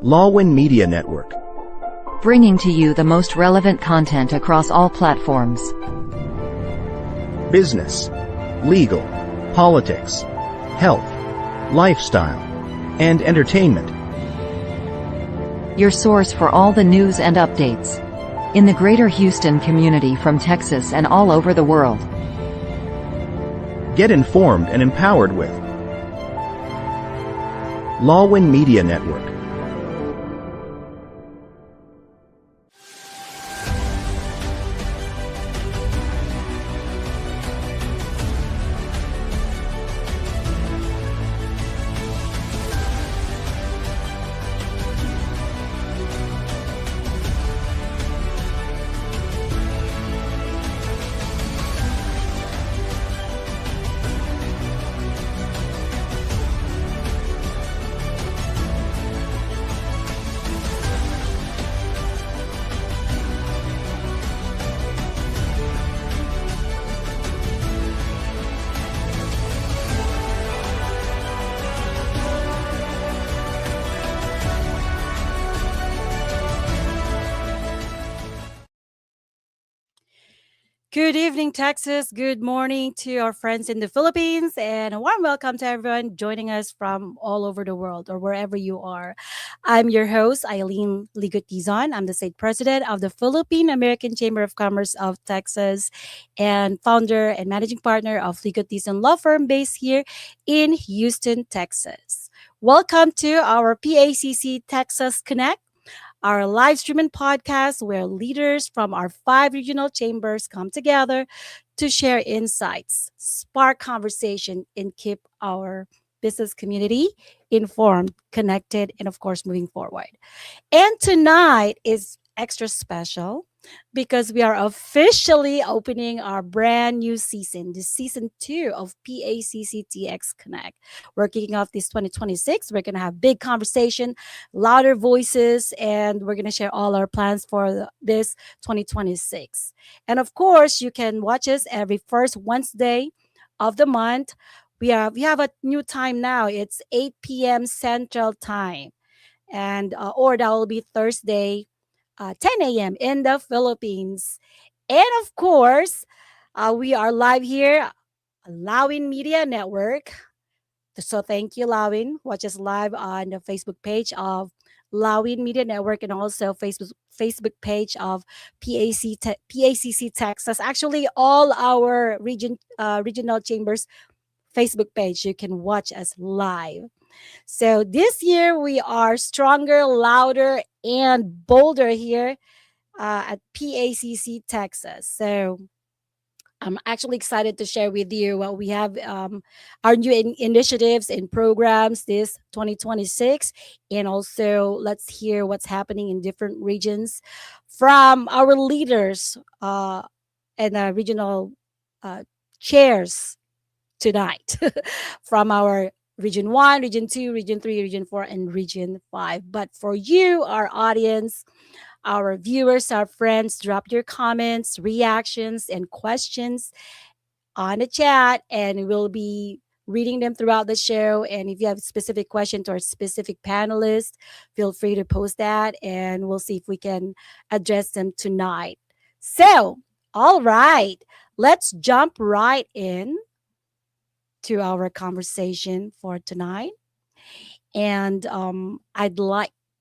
Lawin Media Network, bringing to you the most relevant content across all platforms. business, legal, politics, health, lifestyle, and entertainment. Your source for all the news and updates in the greater Houston community from Texas and all over the world. Get informed and empowered with Lawin Media Network. Good evening, Texas. Good morning to our friends in the Philippines, and a warm welcome to everyone joining us from all over the world or wherever you are. I'm your host, Eileen Ligutizon. I'm the state president of the Philippine-American Chamber of Commerce of Texas and founder and managing partner of Ligutizon Law Firm based here in Houston, Texas. Welcome to our PACC Texas Connect, our live streaming podcast where leaders from our 5 regional chambers come together to share insights, spark conversation, and keep our business community informed, connected, and of course, moving forward. And tonight is extra special because we are officially opening our brand new season, the season 2 of PACCTX Connect. We're kicking off this 2026. We're going to have big conversation, louder voices, and we're going to share all our plans for this 2026. And of course, you can watch us every first Wednesday of the month. We have a new time now. It's 8 p.m. Central Time, and or that will be Thursday, 10 a.m. in the Philippines. And of course, we are live here, Lawin Media Network. So thank you, Lawin. Watch us live on the Facebook page of Lawin Media Network and also Facebook page of PACC Texas. Actually, all our regional chambers Facebook page. You can watch us live. So this year we are stronger, louder, and bolder here at PACC Texas. So I'm actually excited to share with you what we have, our new initiatives and programs this 2026. And also let's hear what's happening in different regions from our leaders and regional chairs tonight from our Region 1, Region 2, Region 3, Region 4, and Region 5. But for you, our audience, our viewers, our friends, drop your comments, reactions, and questions on the chat, and we'll be reading them throughout the show. And if you have a specific question to our specific panelist, feel free to post that, and we'll see if we can address them tonight. So, all right, let's jump right in to our conversation for tonight. And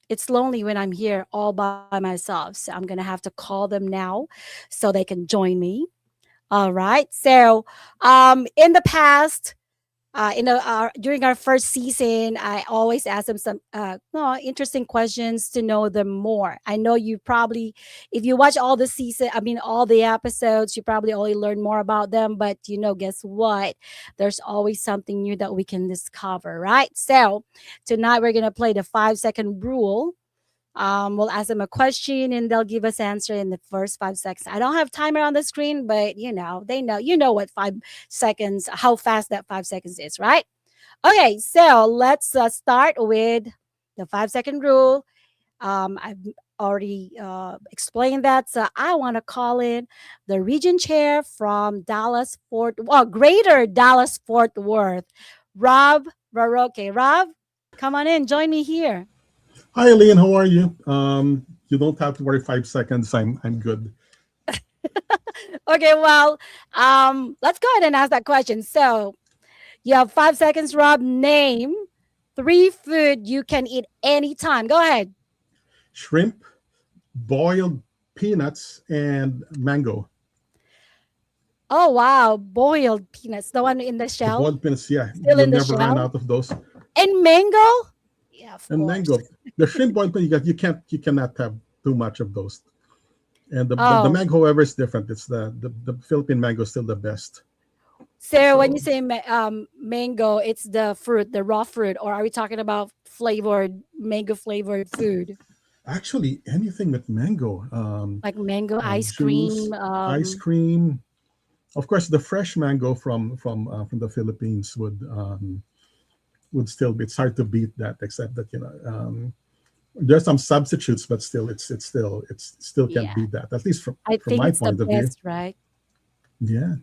it's lonely when I'm here all by myself. So I'm going to have to call them now so they can join me. All right. So in the past, during our first season, I always ask them some interesting questions to know them more. I know you probably, if you watch all all the episodes, you probably only learn more about them. But guess what? There's always something new that we can discover, right? So tonight we're gonna play the 5-second rule. We'll ask them a question and they'll give us answer in the first 5 seconds. I don't have timer on the screen, but they know what 5 seconds, how fast that 5 seconds is, right? Okay, so let's start with the 5-second rule. I've already explained that. So I want to call in the region chair from Greater Dallas Fort Worth, Rob Baroque. Rob, come on in, join me here. Hi, Eileen. How are you? You don't have to worry. 5 seconds. I'm good. Okay, well, let's go ahead and ask that question. So you have 5 seconds, Rob. Name three food you can eat anytime. Go ahead. Shrimp, boiled peanuts, and mango. Oh wow, boiled peanuts, the one in the The shell, boiled peanuts. Yeah, still you'll in the never run shell, out of those. and mango. Yeah, of And course. mango. The shrimp boiled peanut, you cannot have too much of those. And the Oh, mango, however, is different. It's the Philippine mango is still the best. so when you So say mango, it's the fruit, the raw fruit, or are we talking about flavored mango flavored food actually, anything with mango, like mango ice juice, cream? ice cream. Of course, the fresh mango from the Philippines would still be. It's hard to beat that, except that there's some substitutes, but still, it's still can't Yeah, beat that. At least I from think my it's the point of view. best, right? Yeah.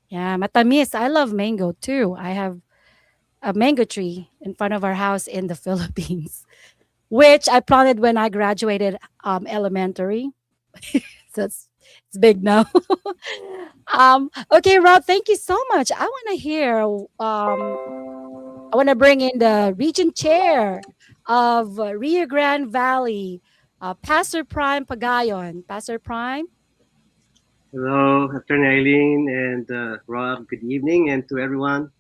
Yeah, matamis. I love mango too. I have a mango tree in front of our house in the Philippines, which I planted when I graduated elementary. So it's big now. Okay, Rob, thank you so much. I want to hear. I want to bring in the region chair of Rio Grande Valley, Pastor Prime Pagayon. Pastor Prime. Hello, Afternoon Eileen and Rob. Good evening, and to everyone,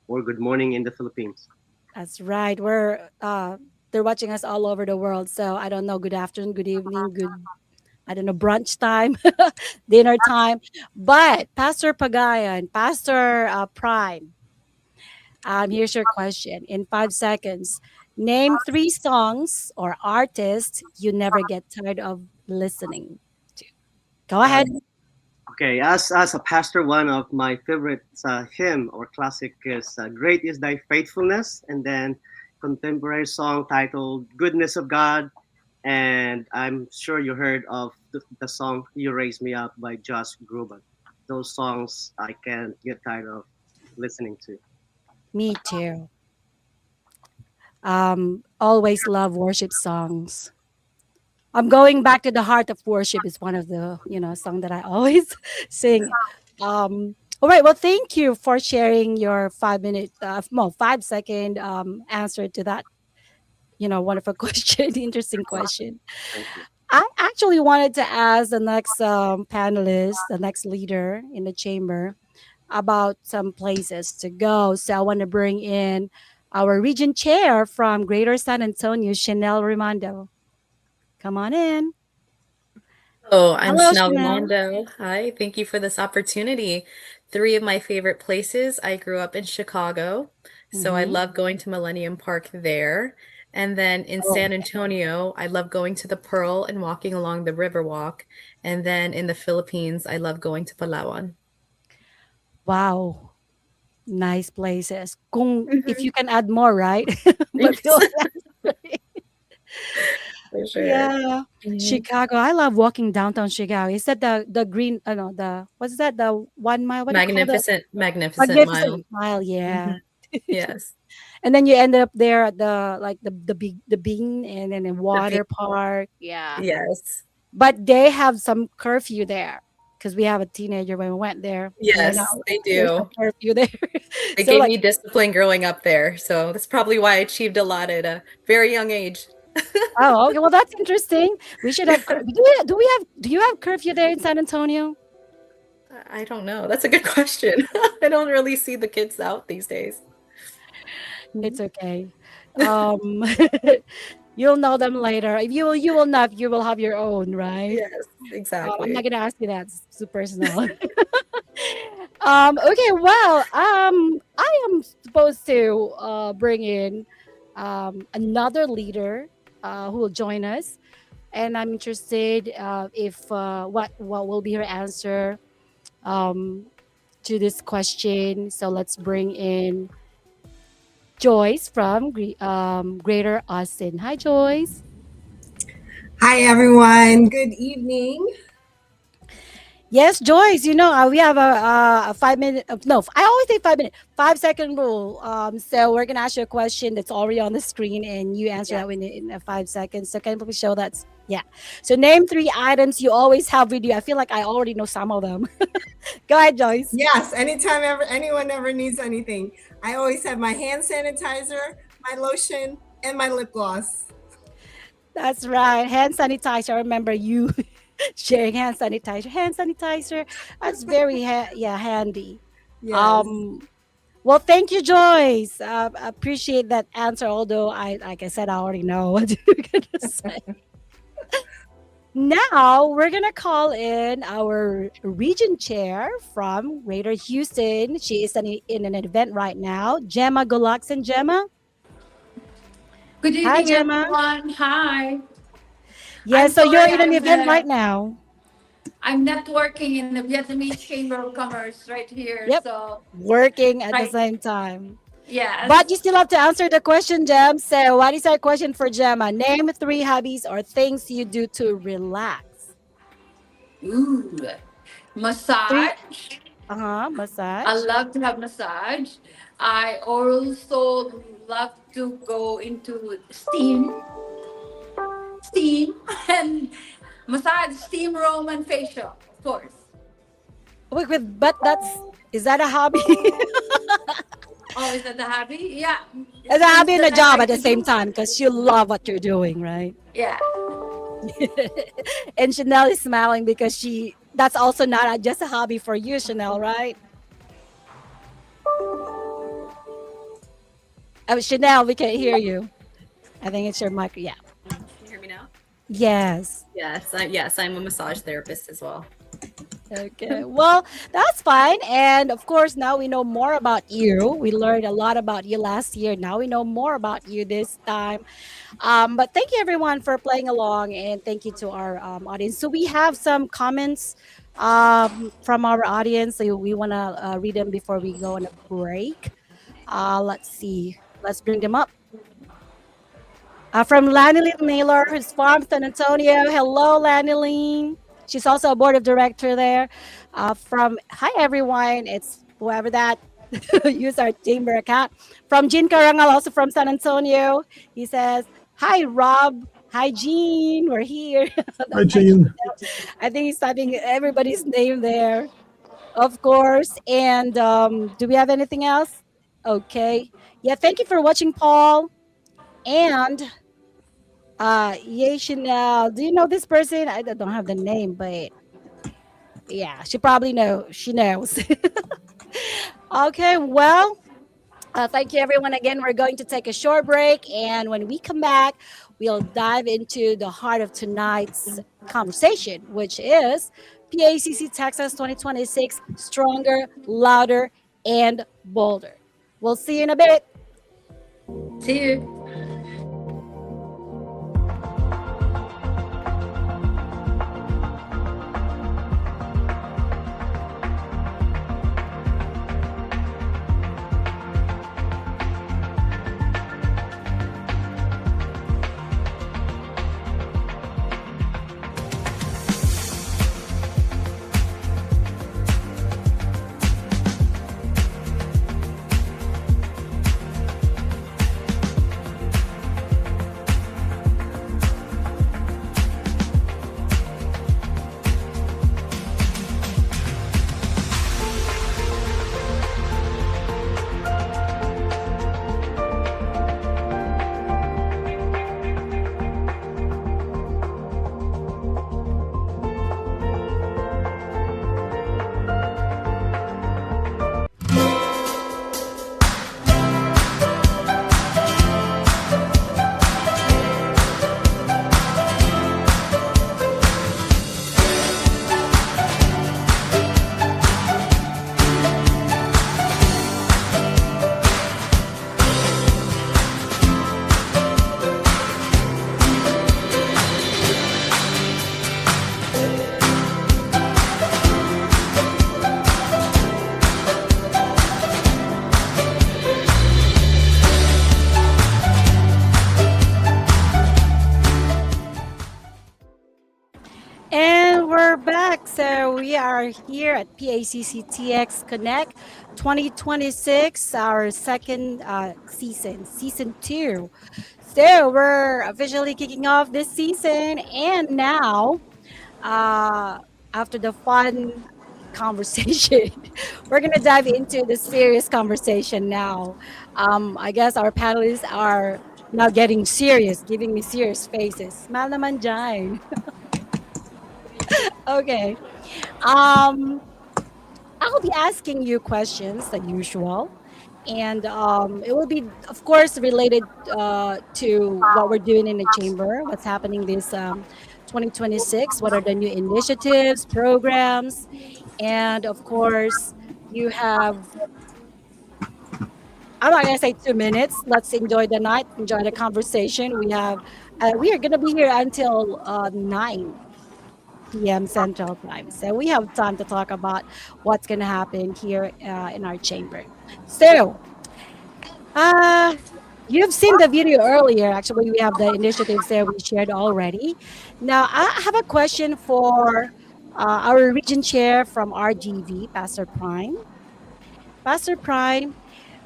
or good morning in the Philippines. That's right. We're they're watching us all over the world. So I don't know. Good afternoon, good evening, good I don't know, brunch time, dinner time. But Pastor Pagayan, Pastor Prime, here's your question in 5 seconds. Name three songs or artists you never get tired of listening to. Go Uh, ahead. okay, as a pastor, one of my favorite hymn or classic is "Great Is Thy Faithfulness," and then contemporary song titled "Goodness of God." And I'm sure you heard of the song "You Raise Me Up" by Josh Groban. Those songs I can't get tired of listening to. Me too. Always love worship songs. I'm going back to the heart of worship is one of the song that I always sing. All right. Well, thank you for sharing your 5 minute, no 5 second answer to that wonderful question, interesting question. Thank you. I actually wanted to ask the next panelist, the next leader in the chamber, about some places to go. So I want to bring in our region chair from Greater San Antonio, Chanel Raimondo. Come on in. Oh, I'm Hello, Chanel Chanel. Raimondo. Hi, thank you for this opportunity. Three of my favorite places. I grew up in Chicago, so I Mm-hmm. love going to Millennium Park there. And then in Oh, San Antonio, I love going to the Pearl and walking along the Riverwalk. And then in the Philippines, I love going to Palawan. wow. Nice places. Kung if Mhm. you can add more, right? But Yes, for sure. yeah. Mhm. Chicago. I love walking downtown Chicago. Is that the green no, the what's that? The 1 mile, what do you call that? Magnificent Mile. Magnificent Mile, Hmm. yeah. Yes. And then you ended up there at the like the big the bean and then a The pe- water park. Yeah. yes. But they have some curfew there because we have a teenager when we went there. And then Yes, they there's a do. curfew there. They So gave like, me discipline growing up there, so that's probably why I achieved a lot at a very young age. oh, okay. Well, that's interesting. We should have. Do you have curfew there in San Antonio? I don't know. That's a good question. I don't really see the kids out these days. It's Mhm. okay. Um, you'll know them later. If you will not, you will have your own, right? Yes, I'm not exactly. gonna ask you that. It's too personal. Okay. Well, I am supposed to bring in another leader who will join us, and I'm interested if what will be her answer um, to this question. So let's bring in Joyce from Greater Austin. Hi, Joyce. Hi, everyone. Good evening. Yes, Joyce. We have a 5 minute. No, I always say 5 minute, 5 second rule. So we're gonna ask you a question that's already on the screen, and you answer Yeah. that in 5 seconds. So can we show that's yeah. So name three items you always have with you. I feel like I already know some of them. Go ahead, Joyce. Yes, anytime anyone ever needs anything, I always have my hand sanitizer, my lotion, and my lip gloss. That's right. Hand sanitizer. I remember you sharing hand sanitizer. Hand sanitizer. That's very handy. Yes. Well, thank you, Joyce. I appreciate that answer. Although like I said, I already know what you're gonna say. Now we're gonna call in our region chair from Greater Houston. She is in an event right now. Gemma Gulaxon. Gemma. Good Hi, evening, Gemma. everyone. Hi. Yeah, I'm so you're sorry, in an event right now. I'm networking in the Vietnamese Chamber of Commerce right here. Yep. So, Working at the right, same time. yes. But you still have to answer the question, Gem. So, what is our question for Gemma? Name three hobbies or things you do to relax. Ooh, Three. massage. I Massage. love to have massage. I also love to go into steam, and massage, steam room, and facial, of course. But is that a hobby? Oh, is that the hobby? Yeah. It's a Things hobby and a that I job like at the to same do. time because you love what you're doing, right? Yeah. And Chanel is smiling because that's also not just a hobby for you, Chanel, right? Chanel, we can't hear you. I think it's your mic. Yeah. Can you hear me now? Yes. Yes, I'm a massage therapist as well. Okay. Well, that's fine. And of course, now we know more about you. We learned a lot about you last year. Now we know more about you this time. But thank you everyone for playing along, and thank you to our audience. So we have some comments from our audience. So we want to read them before we go on a break. Let's see. Let's bring them up. From Lanilyn Naylor, who's from San Antonio. Hello, Lanilyn. She's also a board of director there. Hi everyone, it's whoever that use our chamber account. From Jean Carangal, also from San Antonio. He says, "Hi Rob, hi Jean, we're here." Hi, Jean. I think he's typing everybody's name there, of course. And do we have anything else? Okay. Yeah, thank you for watching, Paul. And Chanel. Do you know this person? I don't have the name, but yeah, she knows. Okay, well, thank you everyone again. We're going to take a short break, and when we come back, we'll dive into the heart of tonight's conversation, which is PACC Texas 2026 Stronger, Louder, and Bolder. We'll see you in a bit. See you. we are here at PACCTX Connect 2026, our second season, season two. So we're officially kicking off this season, and now, uh, after the fun conversation, we're gonna dive into the serious conversation now. I guess our panelists are now getting serious, giving me serious faces. Smile naman dyan. Okay. Um, I'll be asking you questions as usual, and it will be, of course, related to what we're doing in the chamber, what's happening this 2026, what are the new initiatives, programs, and of course, you have. I'm not gonna say 2 minutes. Let's enjoy the night, enjoy the conversation. We are gonna be here until 9 p.m. Central Time. So we have time to talk about what's going to happen here in our chamber. So, uh, you've seen the video earlier. Actually, we have the initiatives there we shared already. Now, I have a question for our region chair from RGV, Pastor Prime. Pastor Prime,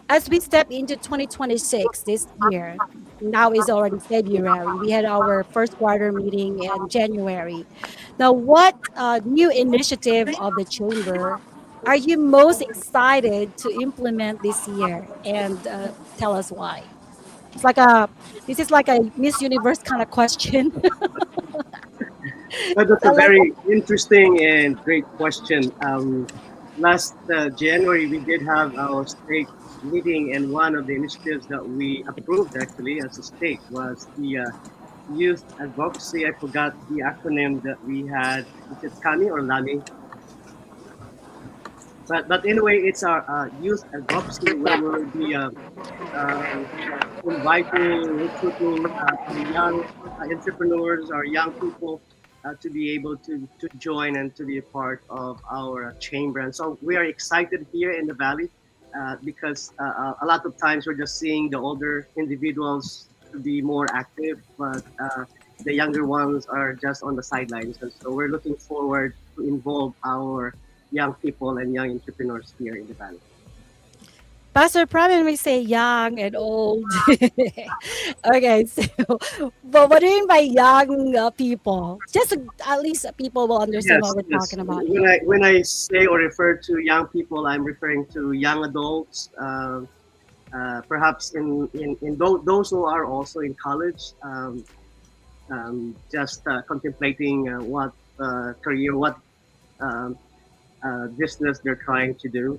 as we step into 2026 this year, now is already February. We had our first quarter meeting in January. Now, what new initiative of the chamber are you most excited to implement this year? And tell us why. It's like this is like a Miss Universe kind of question. That's a Tell us. very interesting and great question. Last January, we did have our state meeting, and one of the initiatives that we approved actually as a state was the youth advocacy. I forgot the acronym that we had. Is it KAMI or LAMI? But anyway, it's our youth advocacy where we'll be um, inviting, recruiting young entrepreneurs or young people to be able to join and to be a part of our chamber. And so we are excited here in the Valley because a lot of times we're just seeing the older individuals to be more active, but the younger ones are just on the sidelines. And so we're looking forward to involve our young people and young entrepreneurs here in the Valley. Pastor Prime may say young and old. Okay, so but what do you mean by young people? Just so at least people will understand Yes, what we're yes. talking about When here. I say or refer to young people, I'm referring to young adults, perhaps in those who are also in college, just contemplating what career, what um, business they're trying to do.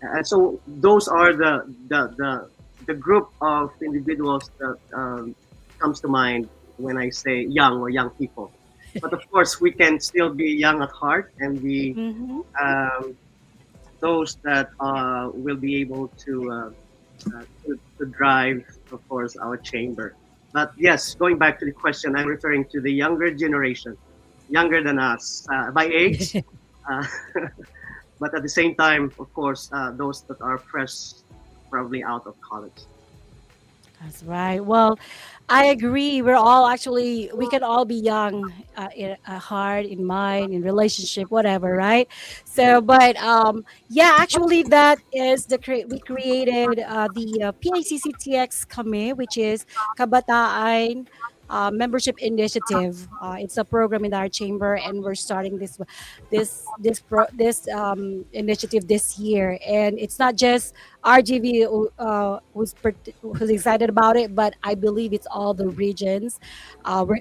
And so those are the group of individuals that comes to mind when I say young or young people. But of course, we can still be young at heart and be Mm-hmm. um, those that will be able to drive, of course, our chamber. But yes, going back to the question, I'm referring to the younger generation, younger than us by age, uh, but at the same time, of course, those that are fresh, probably out of college. That's right. Well, I agree. We're all actually, we can all be young in heart, in mind, in relationship, whatever, right? So, but yeah, actually, that is we created the PACCTX Kami, which is Kabataan Membership Initiative. It's a program in our chamber, and we're starting this initiative this year. And it's not just RGV who's excited about it, but I believe it's all the regions.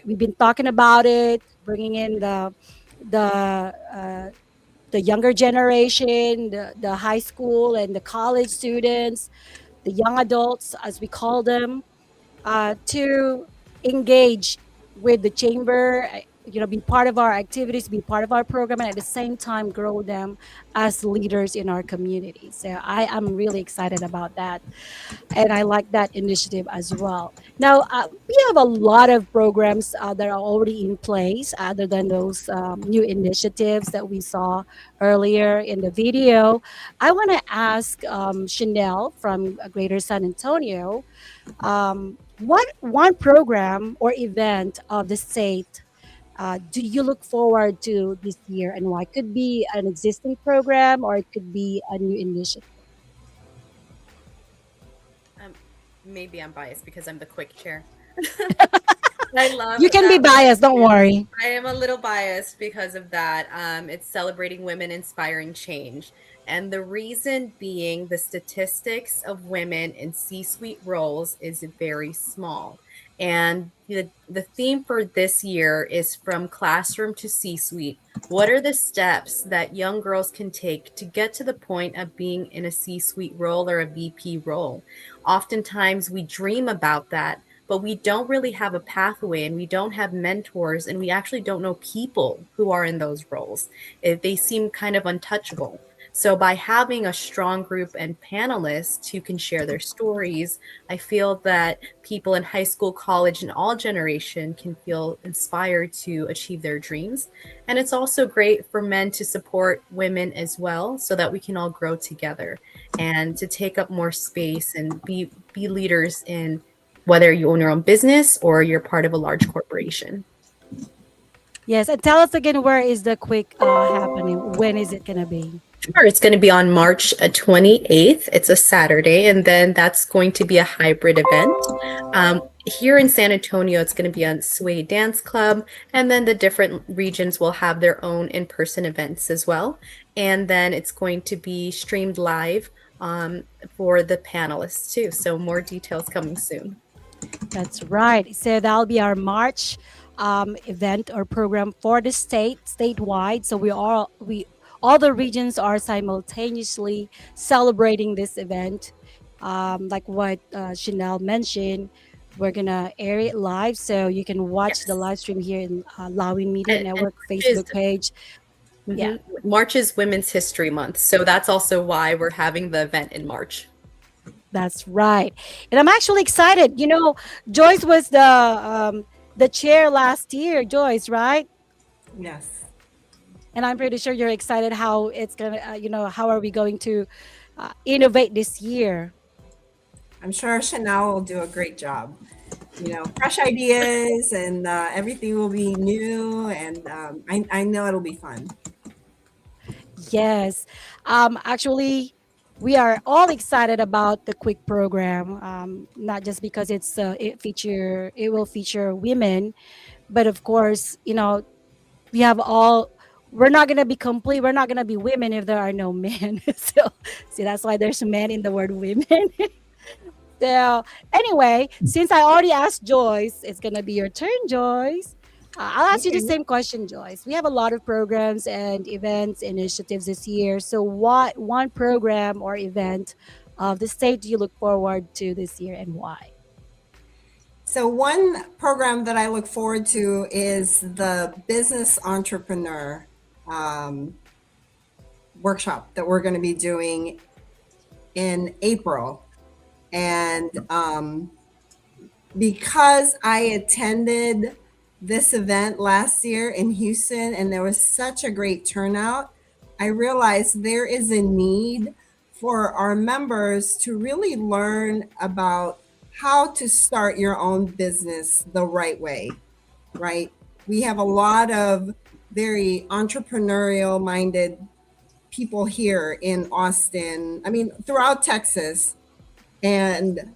We've been talking about it, bringing in the uh, the younger generation, the high school and the college students, the young adults, as we call them, to engage with the chamber, be part of our activities, be part of our program, and at the same time grow them as leaders in our community. So I am really excited about that, and I like that initiative as well. Now, we have a lot of programs that are already in place, other than those new initiatives that we saw earlier in the video. I want to ask Chanel from Greater San Antonio, what one program or event of the state do you look forward to this year and why? Could be an existing program or it could be a new initiative. Um, Maybe I'm biased because I'm the quick chair. I love You can be that. biased, don't worry. I am a little biased because of that. It's celebrating women inspiring change. And the reason being the statistics of women in C suite roles is very small. And the theme for this year is from classroom to C suite. What are the steps that young girls can take to get to the point of being in a C suite role or a VP role? Oftentimes we dream about that, but we don't really have a pathway and we don't have mentors and we actually don't know people who are in those roles. They seem kind of untouchable. So by having a strong group and panelists who can share their stories, I feel that people in high school, college, and all generation can feel inspired to achieve their dreams. And it's also great for men to support women as well so that we can all grow together and to take up more space and be leaders in whether you own your own business or you're part of a large corporation. Yes, and tell us again, where is the quick happening? When is it going to be? Sure, it's going to be on March 28th. It's a Saturday, and then that's going to be a hybrid event. Here in San Antonio, it's going to be on Sway Dance Club, and then the different regions will have their own in-person events as well. And then it's going to be streamed live for the panelists too. So more details coming soon. That's right. So that'll be our March event or program for the statewide. So all the regions are simultaneously celebrating this event. Like what Chanel mentioned, we're gonna air it live, so you can watch the live stream here in Lawin Media Network Facebook page. Yeah, March is Women's History Month, so that's also why we're having the event in March. that's right. And I'm actually excited. You know, Joyce was the chair last year. Joyce, right? Yes. And I'm pretty sure you're excited how it's gonna. How are we going to innovate this year? I'm sure Chanel will do a great job. Fresh ideas and everything will be new, and I know it'll be fun. Yes. Actually, we are all excited about the quick program. Not just because it will feature women, but of course, we have all. We're not gonna be complete. We're not gonna be women if there are no men. So, see, that's why there's men in the word women. So, anyway, since I already asked Joyce, it's gonna be your turn, Joyce. I'll ask you the same question, Joyce. We have a lot of programs and events, initiatives this year. So, what one program or event of the state do you look forward to this year and why? So one program that I look forward to is the business entrepreneur workshop that we're going to be doing in April. And because I attended this event last year in Houston and there was such a great turnout, I realized there is a need for our members to really learn about how to start your own business the right way, right? We have a lot of very entrepreneurial minded people here in Austin, throughout Texas, and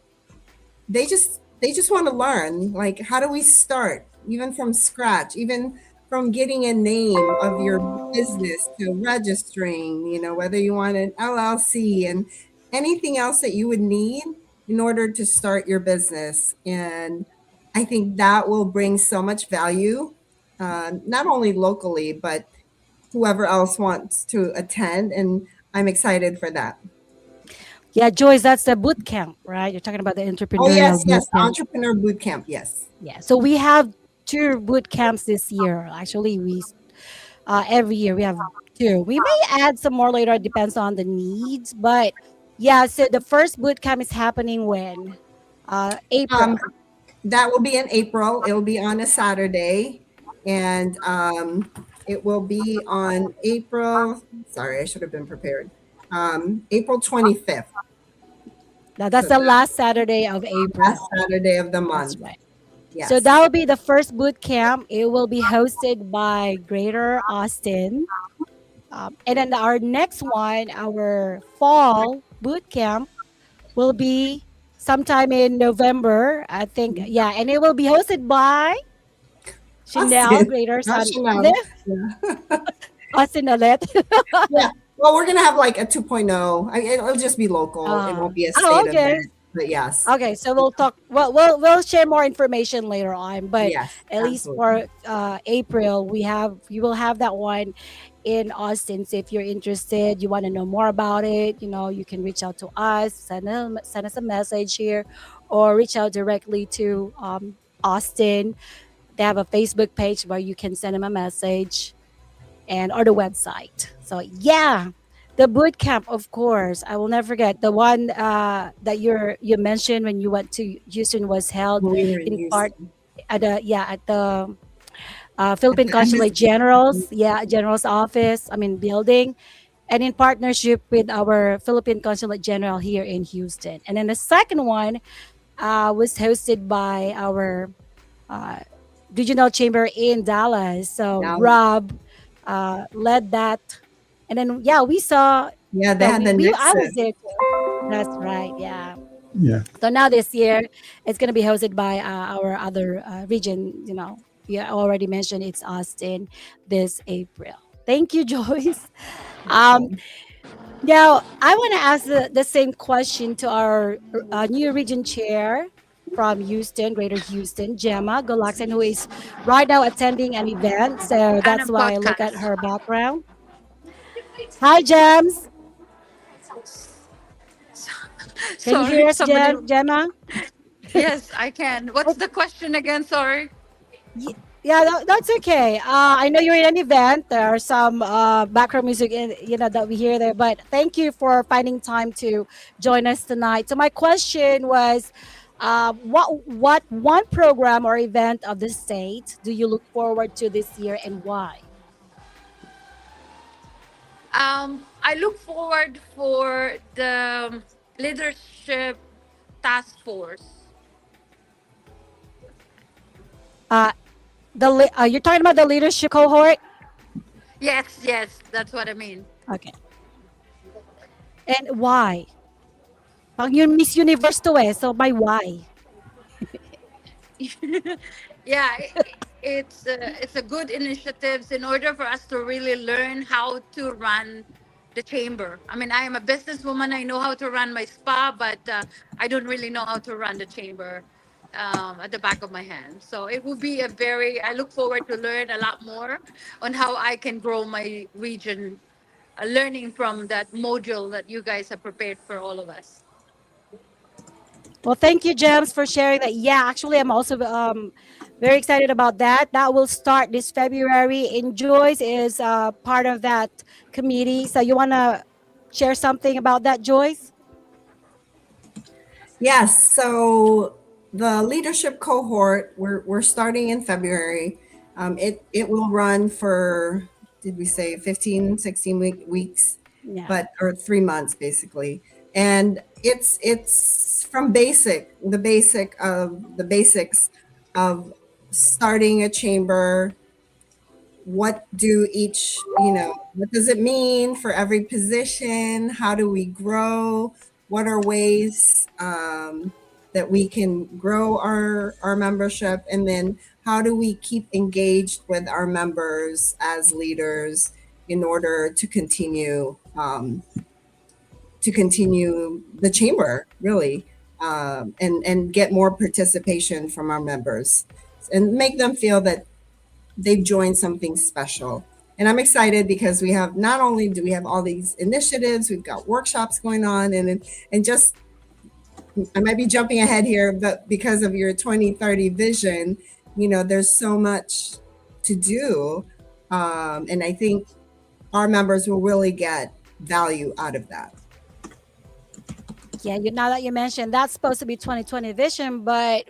they just want to learn, like, how do we start even from scratch, even from getting a name of your business to registering, whether you want an LLC and anything else that you would need in order to start your business. And I think that will bring so much value, not only locally, but whoever else wants to attend. And I'm excited for that. Yeah, Joyce, that's the boot camp, right? You're talking about the entrepreneurial. Oh, yes, boot camp. entrepreneur boot camp, yes. Yeah, so we have 2 boot camps this year. Actually, every year we have 2. We may add some more later. It depends on the needs, but yeah. So the first boot camp is happening when? April. That will be in April. It will be on a Saturday, and it will be on April. Sorry, I should have been prepared. April 25th. Now that's the last Saturday of April. Last Saturday of the month. That's right. So Yes. that will be the first boot camp. It will be hosted by Greater Austin. And then our next one, our fall boot camp, will be sometime in November, I think. Yeah, and it will be hosted by Chanel Austin, Greater not Sun. Chanel. Yeah. Austin Alette. Yeah. Well, we're gonna have like a 2.0. It'll just be local. It won't be a Oh, state okay. event. But yes. Okay, so we'll talk. Well, we'll share more information later on, but Yes, at least absolutely. for April, you will have that one in Austin. So if you're interested, you want to know more about it, you can reach out to us, send us a message here, or reach out directly to Austin. They have a Facebook page where you can send them a message and or the website. So yeah, the boot camp, of course, I will never forget the one that you mentioned when you went to Houston was held When we were in in part Houston at the at Philippine the Consulate embassy. General's, General's office, I mean building, and in partnership with our Philippine Consulate General here in Houston. And then the second one was hosted by our uh, regional chamber in Dallas. So Dallas. Rob led that, and then we saw. Yeah, they No, had the I was Nexus. there too. That's right. Yeah. Yeah. So now this year, it's going to be hosted by our other region. You already mentioned it's Austin this April. Thank you, Joyce. Um, Welcome. Now, I want to ask the same question to our new region chair from Houston, Greater Houston, Gemma Gulaxen, who is right now attending an event. So And a that's why I look at podcast. her background. Hi, Gems. Can you hear Sorry, us, somebody. Gemma? Yes, I can. What's the question again? Sorry. Ye- Yeah, that's okay. I know you're in an event. There are some background music, that we hear there. But thank you for finding time to join us tonight. So my question was, what one program or event of the state do you look forward to this year, and why? I look forward for the leadership task force. Uh, you're talking about the leadership cohort. Yes, yes, that's what I mean. Okay, and why? Pang yung Miss Universe to so by why? Yeah, it's a good initiatives in order for us to really learn how to run the chamber. I mean, I am a businesswoman. I know how to run my spa, but I don't really know how to run the chamber at the back of my hand. So it will be a very. I look forward to learn a lot more on how I can grow my region, learning from that module that you guys have prepared for all of us. Well, thank you, Jems, for sharing that. Yeah, actually, I'm also very excited about that. That will start this February. And Joyce is part of that committee. So you want to share something about that, Joyce? Yes. So the leadership cohort, we're starting in February. It will run for, did we say 15, 16 weeks, Yeah. or 3 months basically. And it's from the basics of starting a chamber. What do what does it mean for every position? How do we grow? What are ways that we can grow our membership? And then how do we keep engaged with our members as leaders in order to continue the chamber, really, and get more participation from our members and make them feel that they've joined something special. And I'm excited because we have, not only do we have all these initiatives, we've got workshops going on, and just, I might be jumping ahead here, but because of your 2030 vision, there's so much to do. And I think our members will really get value out of that. Yeah, now that you mentioned, that's supposed to be 2020 vision, but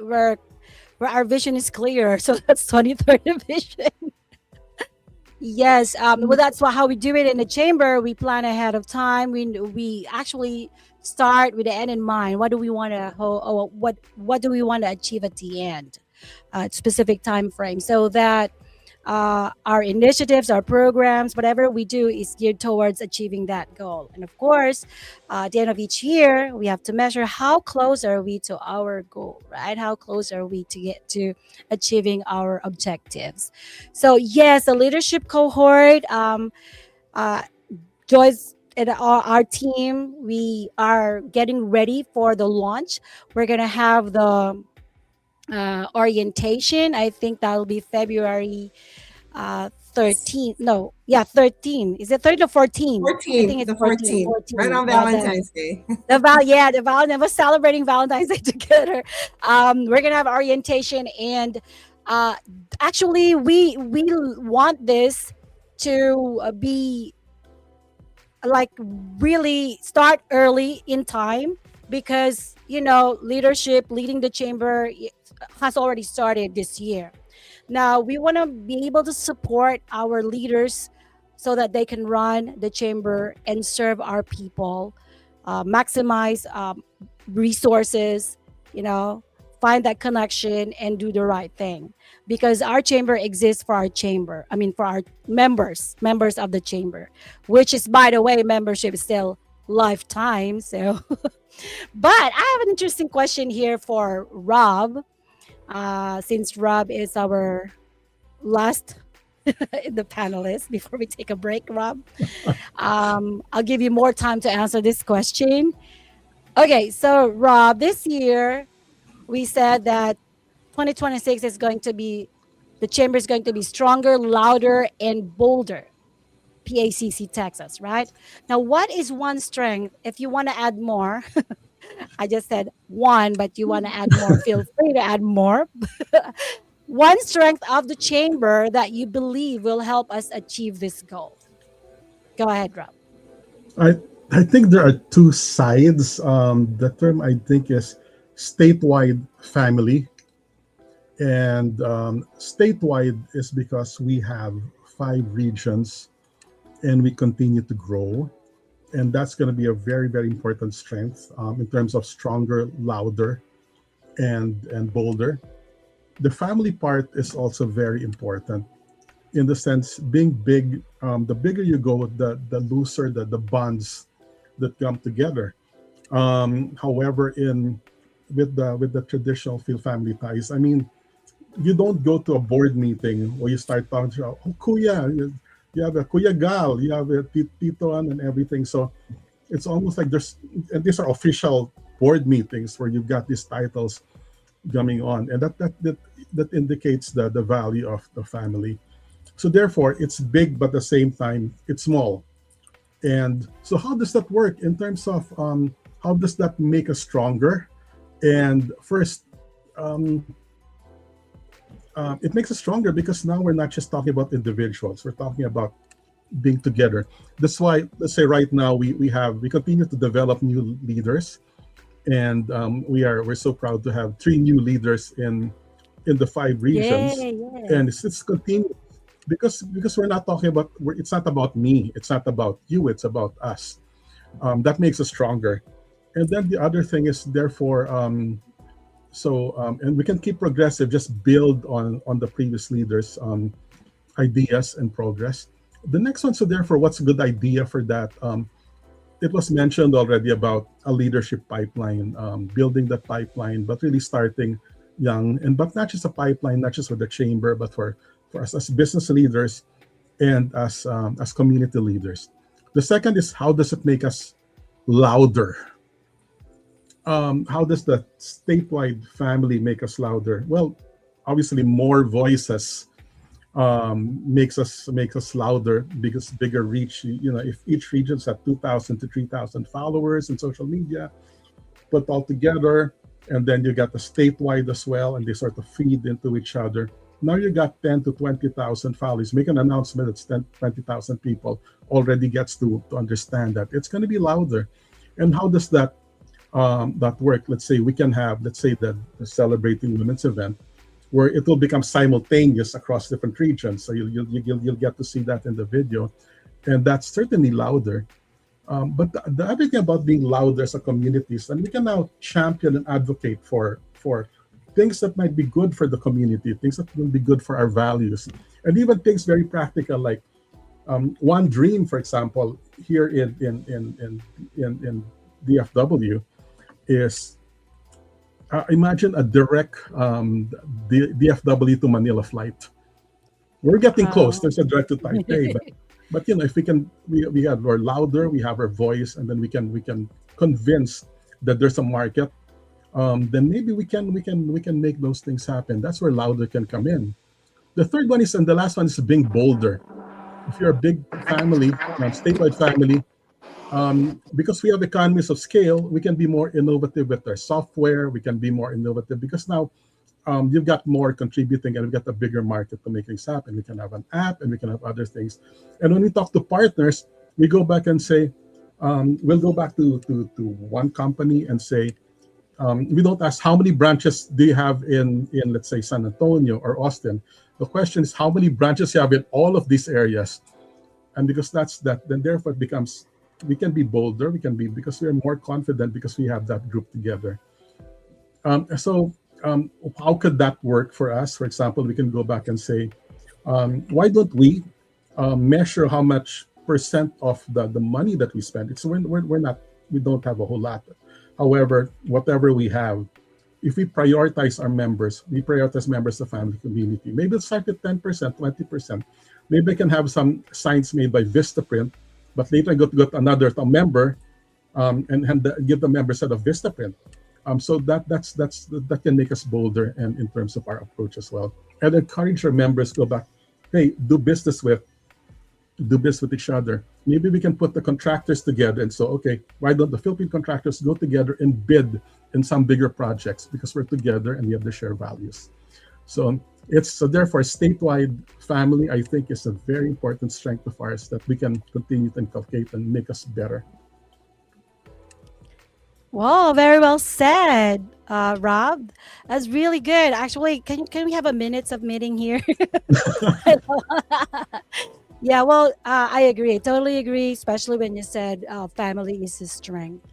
our vision is clear. So that's 2030 vision. Yes, well, that's how we do it in the chamber. We plan ahead of time. We actually start with the end in mind. What do we want to what do we want to achieve at the end? specific time frame, so that our initiatives, our programs, whatever we do is geared towards achieving that goal. And of course, at the end of each year, we have to measure how close are we to our goal, right? How close are we to get to achieving our objectives? So yes, the leadership cohort, uh, Joyce and our team, we are getting ready for the launch. We're gonna have the orientation. I think that'll be February 13. No, yeah, 13. Is it 13 or 14? I think 14th, it's the 14. 14th, right 14. on Yeah, Valentine's Day. the val never celebrating Valentine's Day together. We're gonna have orientation, and uh actually we want this to be like really start early in time, because leadership, leading the chamber, has already started this year. Now we want to be able to support our leaders so that they can run the chamber and serve our people, maximize resources, you know, find that connection and do the right thing. Because our chamber exists for our chamber. I mean, for our members of the chamber, which is, by the way, membership is still lifetime. So, but I have an interesting question here for Rob, since Rob is our last in the panelists before we take a break, Rob. I'll give you more time to answer this question. Okay, so Rob, this year we said that 2026 is going to be, the chamber is going to be stronger, louder, and bolder. PACC Texas, right? Now, what is one strength? If you want to add more, I just said one, but you want to add more, feel free to add more. One strength of the chamber that you believe will help us achieve this goal. Go ahead, Rob. I I think there are two sides. The term I think is statewide family, and statewide is because we have 5 regions and we continue to grow, and that's going to be a very, very important strength in terms of stronger, louder, and bolder. The family part is also very important in the sense being big. The bigger you go, the looser the bonds that come together. However, in with the traditional field family ties, I mean, you don't go to a board meeting where you start talking to, oh, kuya, you have a kuya gal, you have a tito and everything. So it's almost like there's, and these are official board meetings where you've got these titles coming on, and that indicates the value of the family. So therefore, it's big, but at the same time, it's small. And so how does that work in terms of how does that make us stronger? And first, it makes us stronger because now we're not just talking about individuals, we're talking about being together. That's why, let's say right now, we continue to develop new leaders, and we're so proud to have 3 new leaders in the 5 regions. Yay, yay. And it's continuous because we're not talking about, it's not about me, it's not about you, it's about us. That makes us stronger. And then the other thing is, therefore, and we can keep progressive, just build on the previous leaders' ideas and progress. The next one, so therefore, what's a good idea for that? It was mentioned already about a leadership pipeline, building that pipeline, but really starting young, but not just a pipeline, not just for the chamber, but for us as business leaders and as community leaders. The second is, how does it make us louder? How does the statewide family make us louder? Well, obviously, more voices makes us louder because bigger reach. You know, if each region's at 2,000 to 3,000 followers in social media, put all together, and then you got the statewide as well, and they sort of feed into each other. Now you got 10 to 20,000 followers. Make an announcement that's 10, 20,000 people already gets to understand that it's going to be louder. And how does that work? Let's say we can have, let's say, the Celebrating Women's event, where it will become simultaneous across different regions. So you'll get to see that in the video, and that's certainly louder. But the other thing about being louder as a community is, and we can now champion and advocate for things that might be good for the community, things that will be good for our values, and even things very practical like one dream, for example, here in DFW is imagine a direct DFW to Manila flight. We're getting close. Wow. There's a direct to Taipei, but if we can, we're louder, we have our voice, and then we can convince that there's a market. Then maybe we can make those things happen. That's where louder can come in. The third one is, and the last one is being bolder. If you're a big family, statewide family, because we have economies of scale, we can be more innovative with our software. We can be more innovative because now you've got more contributing and we've got a bigger market to make things happen. We can have an app and we can have other things. And when we talk to partners, we go back and say, we'll go back to one company and say, we don't ask how many branches do you have in let's say San Antonio or Austin. The question is how many branches you have in all of these areas, and because that's that, then therefore it becomes we can be bolder. We can be because we're more confident because we have that group together. So how could that work for us? For example, we can go back and say, why don't we measure how much percent of the money that we spend? It's we're not we don't have a whole lot. However, whatever we have, if we prioritize our members, we prioritize members of the family community. Maybe it's start at 10%, 20%. Maybe I can have some signs made by Vistaprint, but later I got another member and give the member set of Vistaprint. So that can make us bolder and in terms of our approach as well. And encourage our members go back, hey, do business with each other. Maybe we can put the contractors together and so, okay, why don't the Philippine contractors go together and bid in some bigger projects because we're together and we have the shared values. So therefore statewide family, I think, is a very important strength of ours that we can continue to inculcate and make us better. Wow, very well said, Rob. That's really good. Actually, can we have a minutes of meeting here? Yeah, well, I agree. I totally agree, especially when you said family is a strength.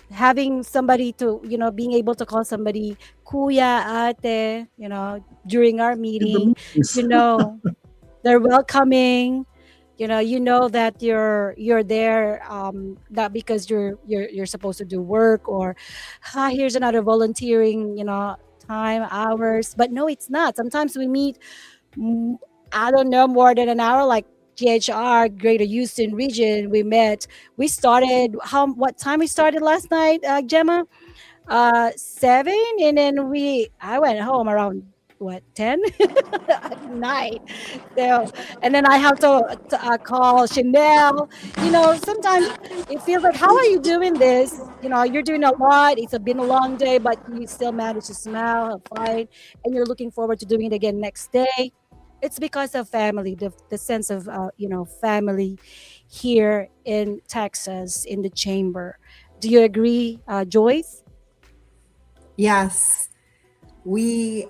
Having somebody to, being able to call somebody kuya, ate, during our In the meeting, meetings. you know, they're welcoming. You know that you're there, not because you're supposed to do work or here's another volunteering, time hours. But no, it's not. Sometimes we meet, mm, I don't know, more than an hour, like GHR, Greater Houston region. We started, what time we started last night, Gemma? 7, and then I went home around what, 10 at night. So, and then I have to call Chanel. Sometimes it feels like, how are you doing this? You're doing a lot. It's been a long day, but you still manage to smile, have fun, and you're looking forward to doing it again next day. It's because of family, the sense of family here in Texas in the chamber. Do you agree, Joyce? Yes, we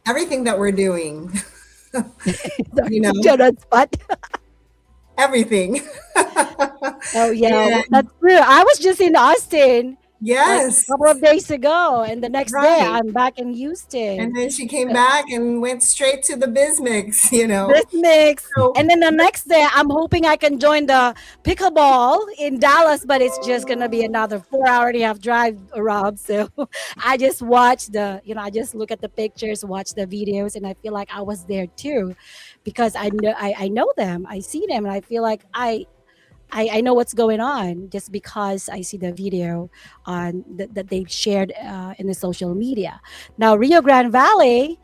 everything that we're doing, Sorry, you know, put you on the spot. everything. Oh yeah, And that's true. I was just in Austin like a yes, couple of days ago, and the next day right. I'm back in Houston. And then she came Uh, back and went straight to the Bismix. This mix, So and then the next day I'm hoping I can join the pickleball in Dallas, but it's just gonna be another 4 hour and a half drive, Rob. So I just watch I just look at the pictures, watch the videos, and I feel like I was there too, because I know them, I see them, and I feel like I know what's going on just because I see the video on that they've shared in the social media. Now, Rio Grande Valley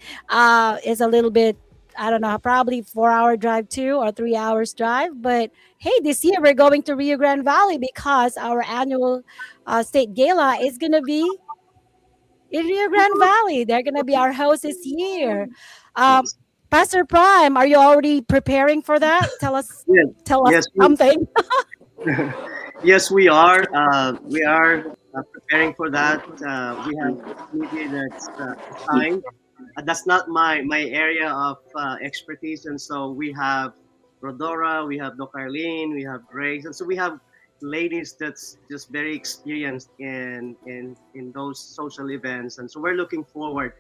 is a little bit, I don't know, probably 4 hour drive too, or 3 hours drive. But hey, this year we're going to Rio Grande Valley because our annual state gala is going to be in Rio Grande Valley. They're going to be our host this year. Um, Yes. Pastor Prime, are you already preparing for that? Yes. Tell us Yes. something. Yes, we are. We are preparing for that. We have a committee that's assigned. That's not my area of expertise, and so we have Rodora, we have Doc Arlene, we have Grace, and so we have ladies that's just very experienced in those social events, and so we're looking forward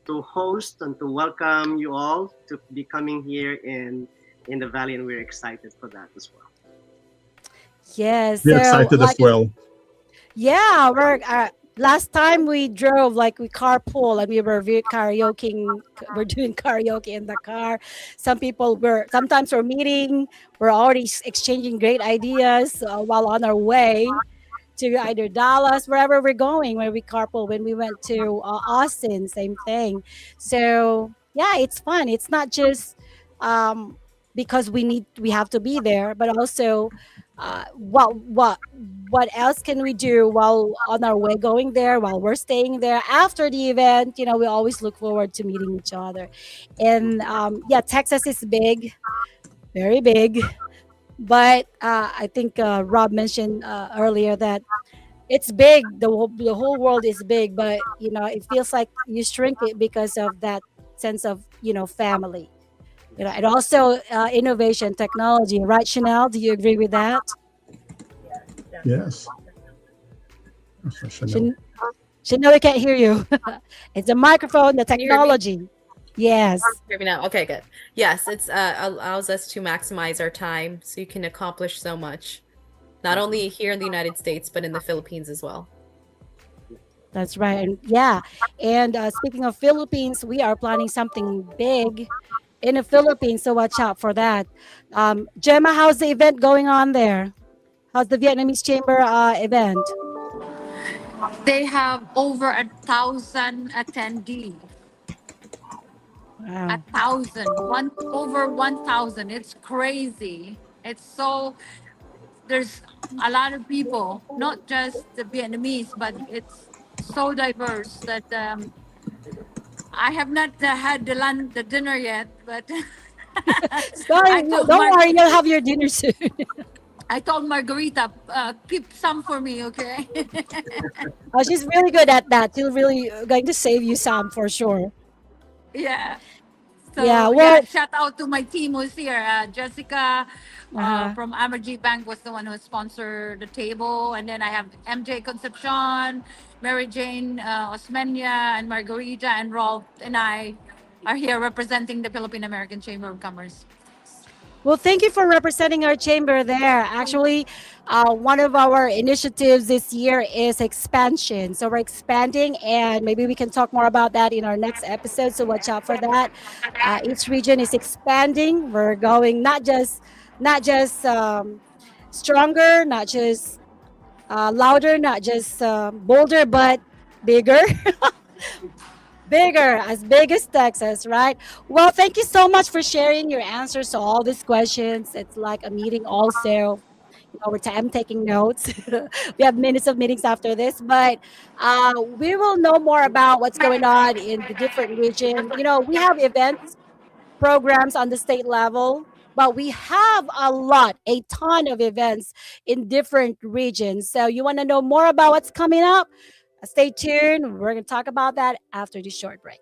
to host and to welcome you all to be coming here in the valley, and we're excited for that as well. Yes. We're So, excited as like, well. yeah, we're last time we drove, like we carpool and we were karaoke. We're doing karaoke in the car. Some people were sometimes we're meeting. We're already exchanging great ideas while on our way to either Dallas, wherever we're going, where we carpool. When we went to Austin, same thing. So yeah, it's fun. It's not just um, because we have to be there, but also what else can we do while on our way going there, while we're staying there after the event? We always look forward to meeting each other. And yeah, Texas is big, very big. But I think Rob mentioned earlier that it's big. The whole world is big, but it feels like you shrink it because of that sense of family. And also innovation, technology. Right, Chanel? Do you agree with that? Yes. So, Chanel. Chan- Chanel, we can't hear you. It's the microphone, the Can you hear me? technology. Yes. Hear me now? Okay, good. Yes, it's allows us to maximize our time so you can accomplish so much, not only here in the United States, but in the Philippines as well. That's right. And yeah. And speaking of Philippines, we are planning something big in the Philippines. So watch out for that. Gemma, how's the event going on there? How's the Vietnamese Chamber event? They have over 1,000 attendees. A Wow. thousand, over 1,000. It's crazy. It's so there's a lot of people, not just the Vietnamese, but it's so diverse that I have not had the dinner yet, but Sorry, I told don't worry, you'll have your dinner soon. I told Margarita, keep some for me, okay? She's really good at that. She'll really going to save you some for sure. Yeah. Yeah, So well, yeah, shout out to my team who's here. Jessica uh from Amergy Bank was the one who sponsored the table, and then I have MJ Concepcion, Mary Jane Osmeña, and Margarita and Rolf and I are here representing the Philippine-American Chamber of Commerce. well, thank you for representing our chamber there. Actually, one of our initiatives this year is expansion. So we're expanding, and maybe we can talk more about that in our next episode. So watch out for that. Each region is expanding. We're going not just stronger, not just louder, not just bolder, but bigger. Bigger, as big as Texas, right? Well, thank you so much for sharing your answers to all these questions. It's like a meeting, also. I'm taking notes. We have minutes of meetings after this, but we will know more about what's going on in the different region. We have events, programs on the state level, but we have a ton of events in different regions. So you want to know more about what's coming up? Stay tuned. We're going to talk about that after this short break.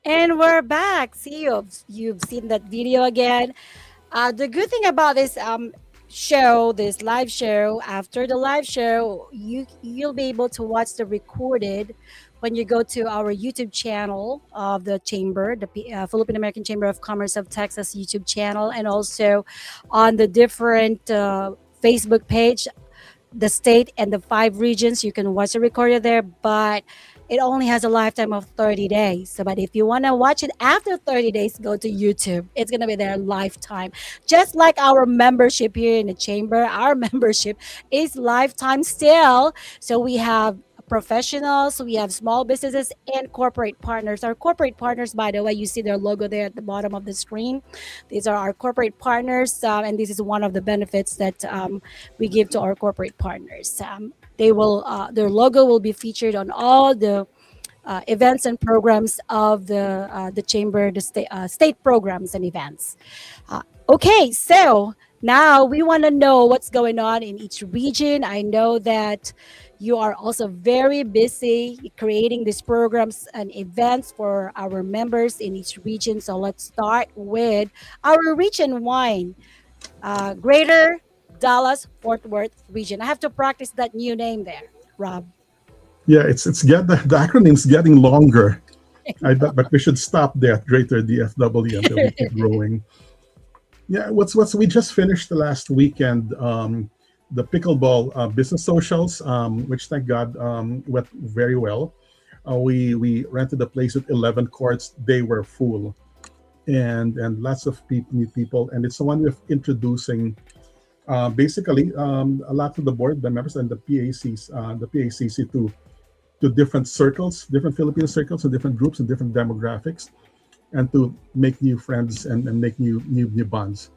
And we're back. See, you've seen that video again. The good thing about this show, this live show, after the live show, you'll be able to watch the recorded when you go to our YouTube channel of the chamber, the Philippine-American Chamber of Commerce of Texas YouTube channel, and also on the different Facebook page. the state and the 5 regions. You can watch the recorder there, but it only has a lifetime of 30 days. So, but if you want to watch it after 30 days, go to YouTube. It's going to be there lifetime. Just like our membership here in the chamber, our membership is lifetime still. So we have professionals, we have small businesses and corporate partners. Our corporate partners, by the way, you see their logo there at the bottom of the screen. These are our corporate partners, and this is one of the benefits that we give to our corporate partners. They will their logo will be featured on all the events and programs of the chamber, the state programs and events. Okay, so now we want to know what's going on in each region. I know that you are also very busy creating these programs and events for our members in each region. So let's start with our region one, Greater Dallas Fort Worth region. I have to practice that new name there, Rob. Yeah, it's the acronym's getting longer. But we should stop there at Greater DFW until we keep growing. Yeah, what's we just finished the last weekend, the pickleball business socials, which thank God went very well. We rented a place with 11 courts. They were full, and lots of new people. And it's one way of introducing basically a lot of the board members and the PACC to different circles, different Filipino circles, and different groups and different demographics, and to make new friends and make new bonds.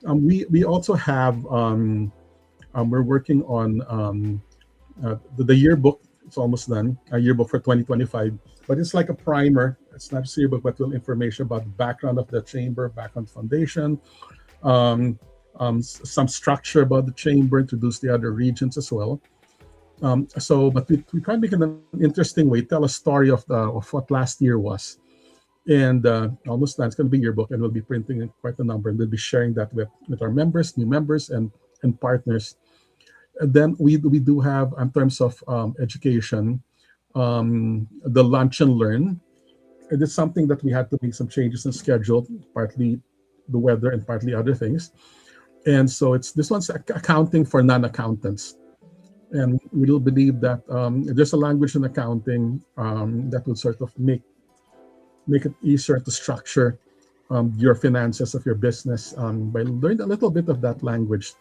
We also have we're working on the yearbook. It's almost done. A yearbook for 2025, but it's like a primer. It's not just a yearbook, but information about the background of the chamber, background foundation, some structure about the chamber, introduce the other regions as well. But we try to make it an interesting way, tell a story of what last year was. And almost done. It's going to be yearbook, and we'll be printing quite a number, and we'll be sharing that with our members, new members, and partners. And then we do have, in terms of education, the lunch and learn. It is something that we had to make some changes in schedule, partly the weather and partly other things. And so this one's accounting for non-accountants. And we do believe that there's a language in accounting that will sort of make it easier to structure your finances of your business by learning a little bit of that language.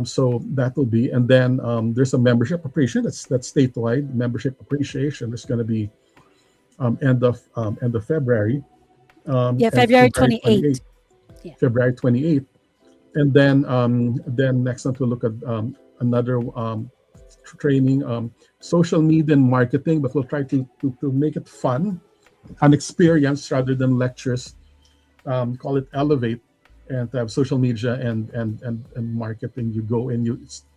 So that will be, and then there's a membership appreciation that's statewide membership appreciation. It's going to be end of February. February 28th. Yeah. February 28th, and then next month we'll look at another training, social media and marketing, but we'll try to make it fun, an experience rather than lectures. Call it Elevate, and to have social media and marketing. You go in.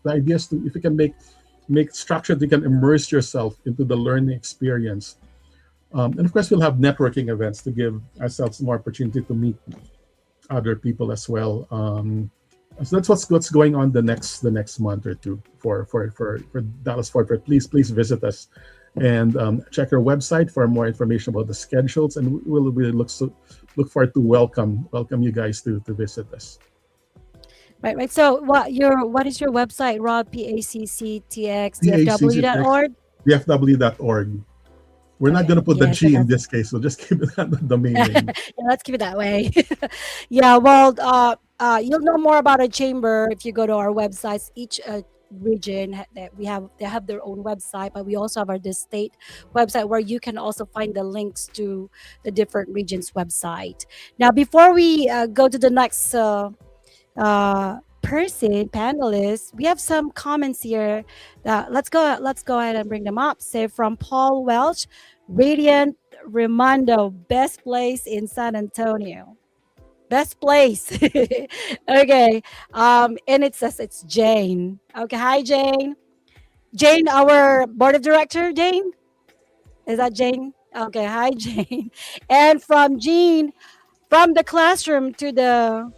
The idea is if you can make structured, you can immerse yourself into the learning experience. And of course, we'll have networking events to give ourselves more opportunity to meet other people as well. So that's what's going on the next month or two for Dallas Fort Worth. Please visit us and check our website for more information about the schedules, and we'll really look forward to welcome you guys to visit us. Right. So what is your website, Rob? PACCTX DFW.org? DFW.org. We're not going to put the G in this case. We'll just keep it the main name. Yeah, let's keep it that way. Yeah, well, you'll know more about our chamber if you go to our websites. Each region that they have their own website, but we also have the state website where you can also find the links to the different regions' website. Now, before we go to the next panelist, we have some comments here. Let's go ahead and bring them up. Say from Paul Welch, Radiant Raimondo, best place in San Antonio. Best place. Okay. And it says it's Jane. Okay. Hi, Jane. Jane, our board of director, Jane. Is that Jane? Okay. Hi, Jane. And from Jean, from the classroom to the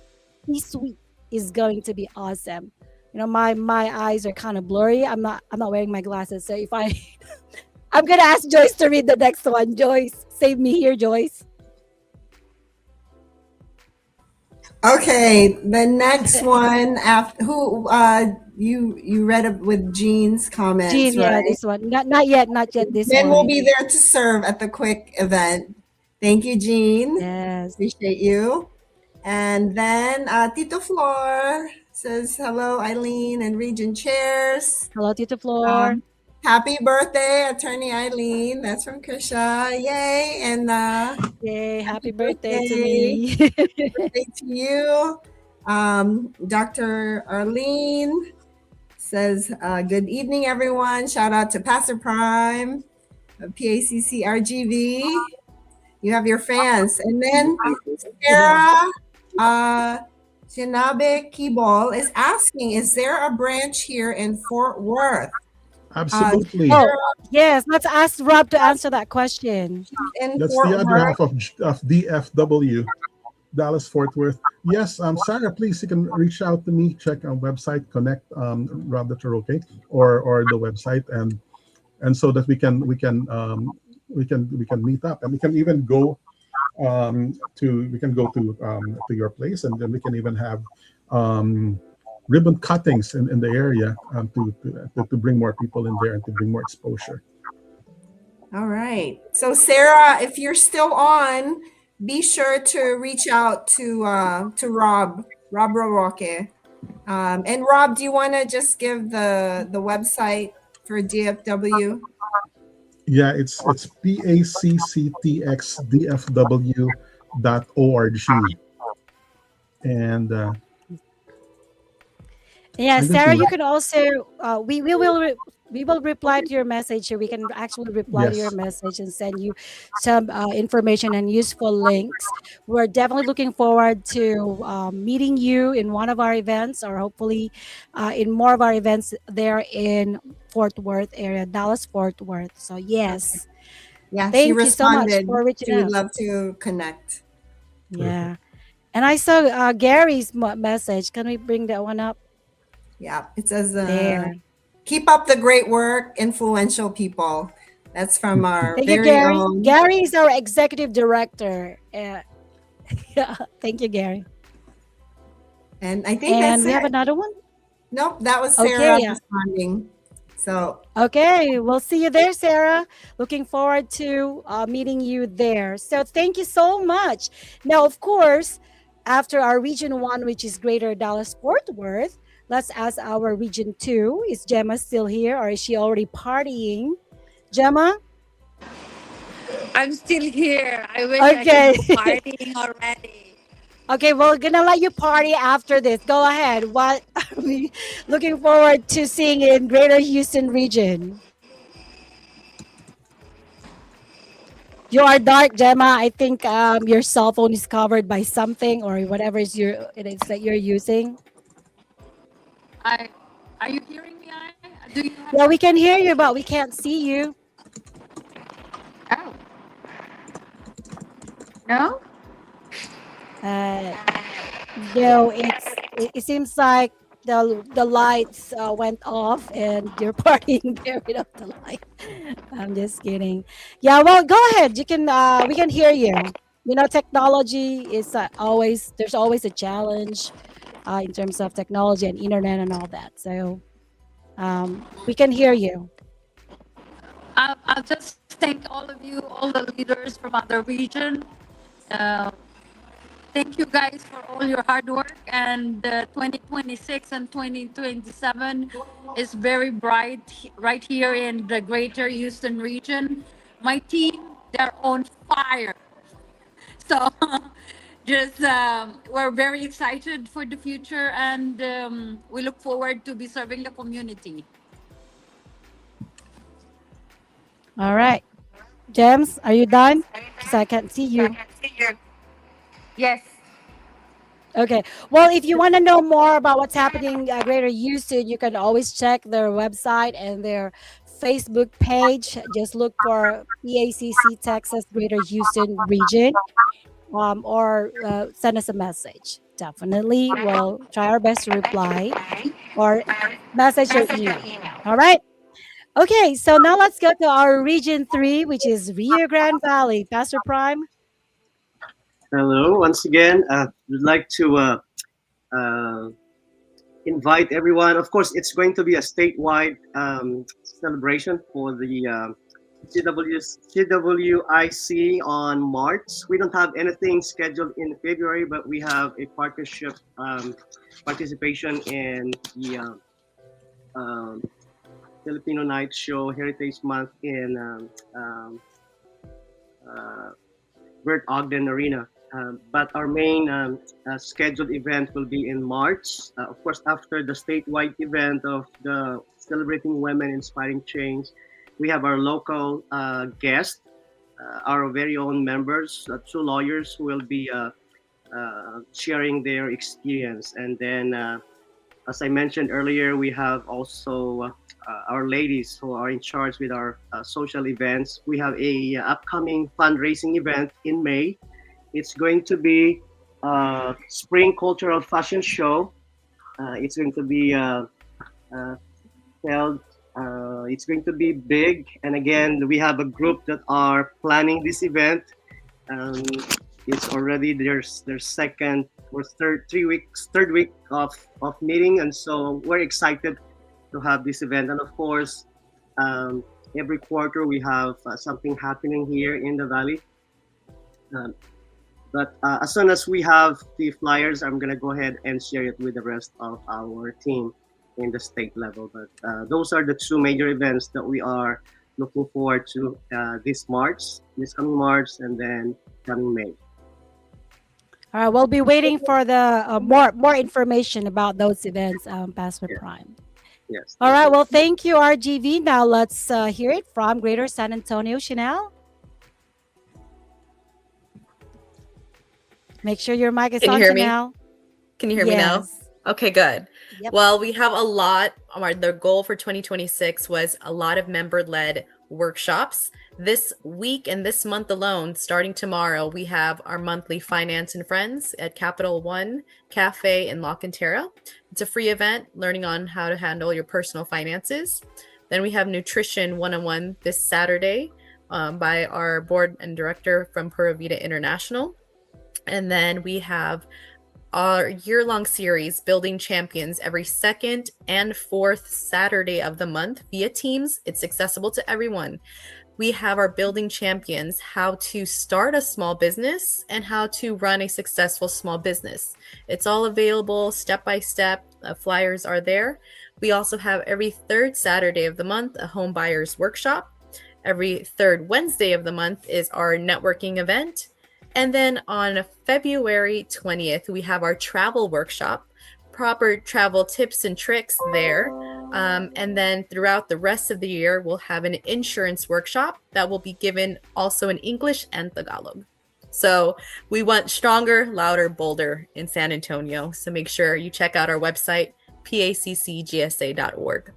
C-suite is going to be awesome. You know, my eyes are kind of blurry. I'm not wearing my glasses. So if I'm gonna ask Joyce to read the next one. Joyce, save me here, Joyce. Okay, the next one after who you read it with Jean's comments, Jean, yeah, right? this one. Not yet this Then we'll one. be there to serve at the quick event. Thank you, Jean. Yes. Appreciate you. And then Tito Flor says hello, Eileen and Region Chairs. Hello, Tito Flor. Happy birthday, Attorney Eileen. That's from Krisha. Yay! And Yay, happy birthday to me. birthday to you. Dr. Arlene says, good evening, everyone. Shout out to Pastor Prime, PACC RGV. You have your fans. And then Sarah Shinabe Kibol is asking, is there a branch here in Fort Worth? Absolutely. Oh, yes. Let's ask Rob to answer that question. That's the other half of DFW, Dallas Fort Worth. Yes, Sarah, please, you can reach out to me. Check our website, connect Rob the Taroke, or the website, and so that we can meet up, and we can even go to your place, and then we can even have ribbon cuttings in the area to bring more people in there and to bring more exposure. All right. So Sarah, if you're still on, be sure to reach out to Rob Roque. And Rob, do you want to just give the website for DFW? Yeah, it's PACCTXDFW.org. And yeah, Sarah, you can also we will reply to your message, or we can actually reply to your message and send you some information and useful links. We're definitely looking forward to meeting you in one of our events, or hopefully in more of our events there in Fort Worth area, Dallas Fort Worth. So yes, yeah, thank you so much for reaching out. We'd love to connect. Yeah, and I saw Gary's message. Can we bring that one up? Yeah, it says there. Keep up the great work, influential people. That's from our Thank you, Gary. Gary is our executive director. Yeah, thank you, Gary. And I think that's we have another one. Nope, that was Sarah responding. So okay, we'll see you there, Sarah. Looking forward to meeting you there. So thank you so much. Now, of course, after our Region 1, which is Greater Dallas Fort Worth, let's ask our Region 2. Is Gemma still here, or is she already partying? Gemma? I'm still here. I wish I could be partying already. Okay, we're going to let you party after this. Go ahead. What are we looking forward to seeing in Greater Houston region? You are dark, Gemma. I think your cell phone is covered by something, or whatever it is that you're using. Are you hearing me? Yeah, we can hear you, but we can't see you. Oh. No? No, it seems like the lights went off and you're partying there without the light. I'm just kidding. Yeah, well, go ahead. You can we can hear you. You know, technology is there's always a challenge in terms of technology and internet and all that. So we can hear you. I'll just thank all of you, all the leaders from other region. Thank you guys for all your hard work, and 2026 and 2027 is very bright right here in the Greater Houston region. My team, they're on fire. So just we're very excited for the future, and we look forward to be serving the community. All right. James, are you done? Because I can't see you. Yes. Okay. Well, if you want to know more about what's happening at Greater Houston, you can always check their website and their Facebook page. Just look for PACC Texas Greater Houston region, or send us a message. Definitely, we'll try our best to reply, or message or email. All right. Okay, so now let's go to our Region 3, which is Rio Grande Valley. Pastor Prime? Hello, once again. We'd like to uh, invite everyone. Of course, it's going to be a statewide celebration for the CWIC on March. We don't have anything scheduled in February, but we have a partnership participation in the Filipino Night Show Heritage Month in Bert Ogden Arena. But our main scheduled event will be in March. Of course, after the statewide event of the Celebrating Women Inspiring Change, we have our local guest, our very own members, two lawyers who will be sharing their experience. And then, as I mentioned earlier, we have also our ladies who are in charge with our social events. We have a upcoming fundraising event in May. It's going to be Spring Cultural Fashion Show. It's going to be held. It's going to be big, and again, we have a group that are planning this event. It's already their second or third week of meeting, and so we're excited to have this event. And of course, every quarter we have something happening here in the valley. But as soon as we have the flyers, I'm gonna go ahead and share it with the rest of our team in the state level. But those are the two major events that we are looking forward to this coming March, and then coming May. All right, we'll be waiting for the more information about those events, Pastor Prime. Yes. All right, well, thank you, RGV. Now let's hear it from Greater San Antonio. Chanel, make sure your mic is Can on, you hear me? Chanel. Can you hear me now? Yes. Okay, good. Yep. Well, we have a lot. The goal for 2026 was a lot of member-led workshops. This week and this month alone, starting tomorrow, we have our monthly Finance and Friends at Capital One Cafe in La Cantera. It's a free event learning on how to handle your personal finances. Then we have Nutrition 101 this Saturday by our board and director from Pura Vida International. And then we have our year-long series, Building Champions, every second and fourth Saturday of the month via Teams. It's accessible to everyone. We have our Building Champions, how to start a small business and how to run a successful small business. It's all available step by step. Flyers are there. We also have every third Saturday of the month a home buyers workshop. Every third Wednesday of the month is our networking event. And then on February 20th, we have our travel workshop, proper travel tips and tricks there. And then throughout the rest of the year, we'll have an insurance workshop that will be given also in English and Tagalog. So we want stronger, louder, bolder in San Antonio. So make sure you check out our website, paccgsa.org.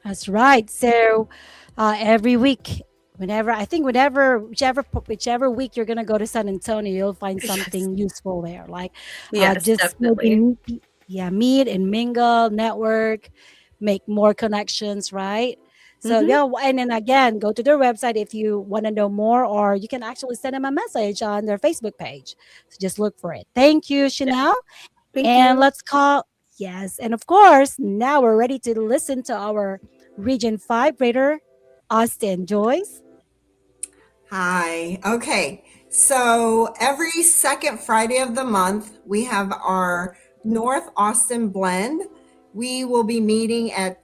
That's right. So every week, whichever week you're gonna go to San Antonio, you'll find something useful there. Like Yes, just definitely. meet and mingle, network, make more connections, right? So Mhm. yeah, and then again, go to their website if you want to know more, or you can actually send them a message on their Facebook page. So just look for it. Thank you, Chanel. Thank And you. let's call yes, and of course, now we're ready to listen to our Region 5 Raider, Austin Joyce. Hi. Okay. So every second Friday of the month, we have our North Austin blend. We will be meeting at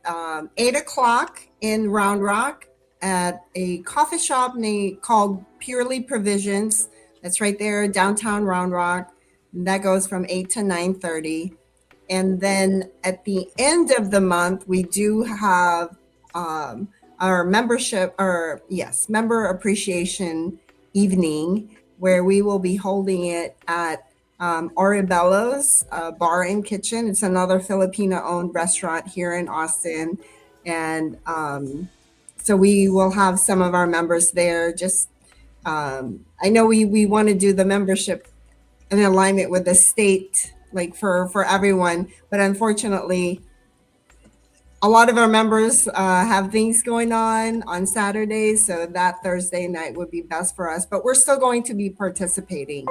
8 o'clock in Round Rock at a coffee shop called Purely Provisions. That's right there, downtown Round Rock. And that goes from 8 to 9:30. And then at the end of the month, we do have our member appreciation evening, where we will be holding it at Oribello's Bar and Kitchen. It's another Filipino-owned restaurant here in Austin. And so we will have some of our members there. Just I know we want to do the membership in alignment with the state, like for everyone, but unfortunately, a lot of our members have things going on Saturdays, so that Thursday night would be best for us. But we're still going to be participating.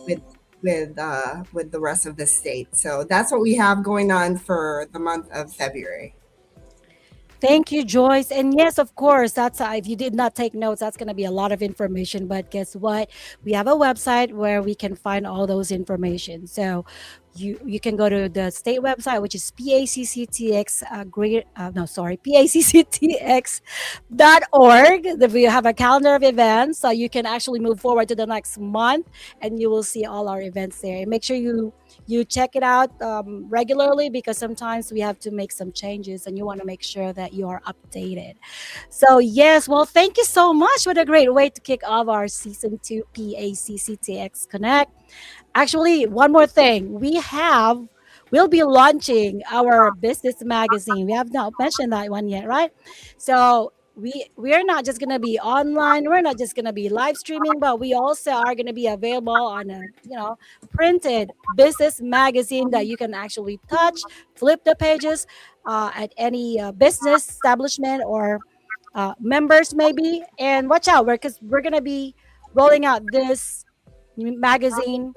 with with the rest of the state. So that's what we have going on for the month of February. Thank you, Joyce. And yes, of course, that's if you did not take notes, that's going to be a lot of information. But guess what? We have a website where we can find all those information. So you can go to the state website, which is PACCTX great no sorry PACCTX.org. We have a calendar of events, so you can actually move forward to the next month, and you will see all our events there. And make sure you check it out regularly, because sometimes we have to make some changes and you want to make sure that you are updated. So yes, well, thank you so much. What a great way to kick off our season 2 PACCTX Connect. Actually, one more thing. We'll be launching our business magazine. We have not mentioned that one yet, right? So we're not just gonna be online, we're not just gonna be live streaming, but we also are gonna be available on a printed business magazine that you can actually touch, flip the pages at any business establishment or members maybe. And watch out, because we're gonna be rolling out this magazine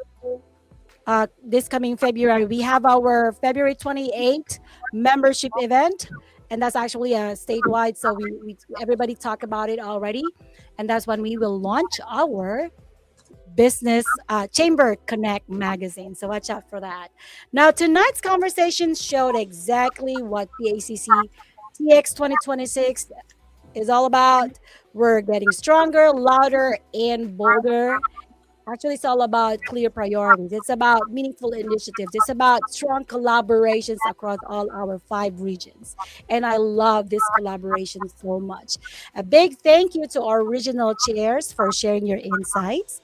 this coming February. We have our February 28th membership event, and that's actually a statewide. So we everybody talk about it already, and that's when we will launch our business chamber connect magazine. So watch out for that. Now tonight's conversation showed exactly what PACC TX 2026 is all about. We're getting stronger, louder, and bolder. Actually, it's all about clear priorities. It's about meaningful initiatives. It's about strong collaborations across all our 5 regions. And I love this collaboration so much. A big thank you to our original chairs for sharing your insights.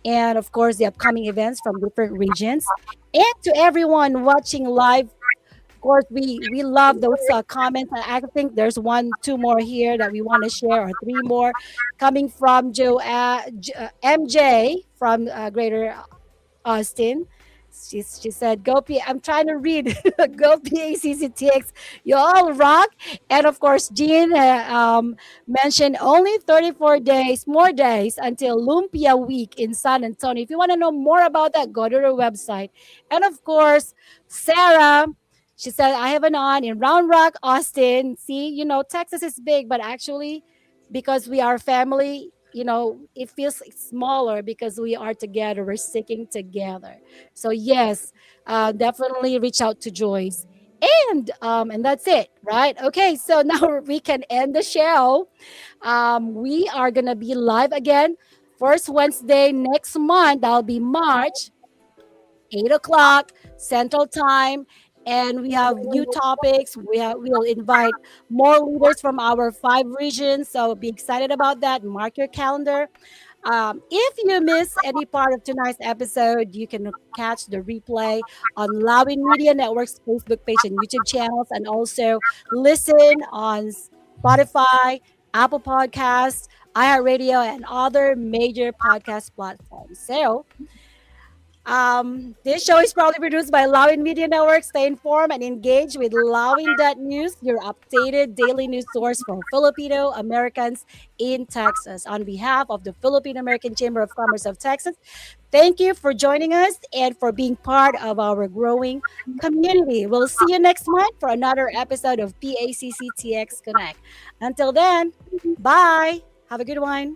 And of course, the upcoming events from different regions. And to everyone watching live, of course, we love those comments. I think there's 2 more here that we want to share, or 3 more, coming from MJ from Greater Austin. She said, "Go P." I'm trying to read. Go PACCTX. You all rock. And of course, Jean mentioned only 34 days, more days until Lumpia Week in San Antonio. If you want to know more about that, go to their website. And of course, Sarah. She said, I have an aunt in Round Rock, Austin. See, Texas is big, but actually, because we are family, it feels smaller because we are together. We're sticking together. So yes, definitely reach out to Joyce. And that's it, right? Okay, so now we can end the show. We are gonna be live again first Wednesday next month. That'll be March 8 o'clock Central Time. And we have new topics. We'll invite more leaders from our 5 regions. So be excited about that. Mark your calendar. If you miss any part of tonight's episode, you can catch the replay on Lawin Media Network's Facebook page and YouTube channels, and also listen on Spotify, Apple Podcasts, iHeartRadio, and other major podcast platforms. So this show is proudly produced by Lawin Media Network. Stay informed and engage with Lawin.news, your updated daily news source for Filipino Americans in Texas. On behalf of the Philippine-American Chamber of Commerce of Texas, thank you for joining us and for being part of our growing community. We'll see you next month for another episode of PACCTX Connect. Until then, bye. Have a good one.